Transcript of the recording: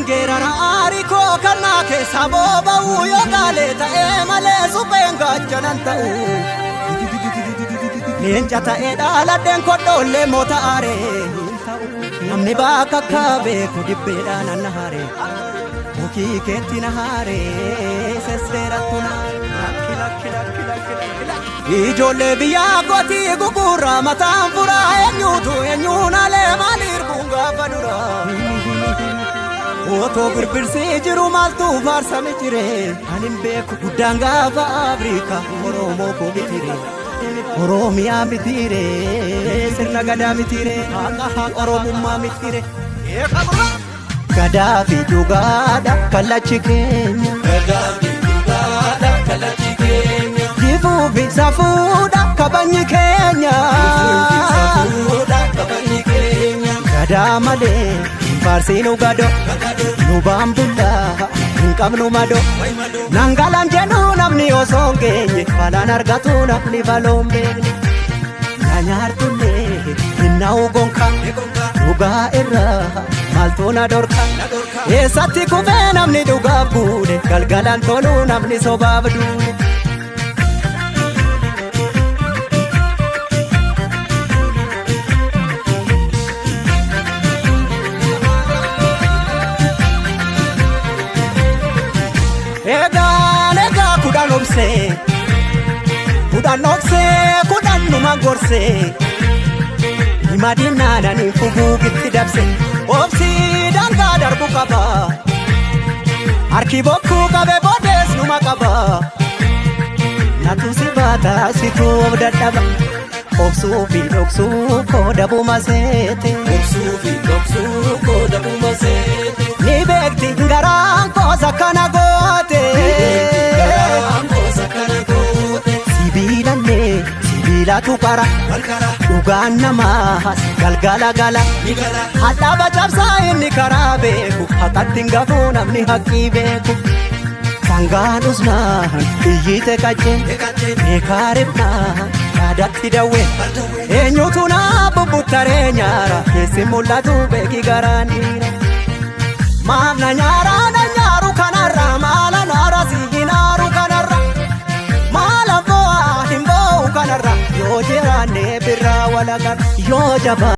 Geera raariko kana ke saboba uyo galeta male supenga jananta Leenca ta'ee dhaaladheen kodhoollee moota aaree namni bakka kaabee kudibbeedhaan anna haaree mukii keetti na haaree sesseerattu na ijoollee biyyaa gootii gugurraa mataan furaa eenyuun alee maaliir buungaafa duraa Otoo birbirsee jiru maaltu faarsame jiree anin beeku guddaan gaafa Afrikaa Oromoo koo bitire Oromia mitire, sirna gadaa mitire, Oromummaa mitire. Gadaa fi dhugaadha kallachi keenya. Jibuu fi safuudha kabajni keenya. Gadaa malee faarsiinu gado, nu baambullaa hin qabnu mado. Nangalam jennu namni osoo hin geenye falaan argatu namni baloon beekne. Nyaartullee hinnaa'u gonka dhugaa irraa maaltu na dhorka. Eessatti kufee namni dhugaaf buune galgalaan tolu namni sobaaf duune. Egaa kudhan oksee kudhan numa gorsee himadinaan ani fuguugitti dabse obsii dangaa darbu qaba harki bokkuu qabe boodees numa qaba natu si baata situ of dadhaba obsuu fi dhoksuu koo dabuma seete ni beekti garaan koosa kana goote sibiilatu qara dhugaan namaas galgala gala hadhaaba cabsaa inni karaa beeku haqatti gafuu namni haqqii beeku sangaan usnaan iyyite qacceen beekaaribnaan yaadatti dawwe eenyutu naa bubbuttaree nyaara keessi mul'atu beeki garaan dhiira maaf na nyaaru kanarra maala naara siginaaru kanarra maala bo'aa hin bo'u kanarra yoo jiraanne birraa walagar yoo jaba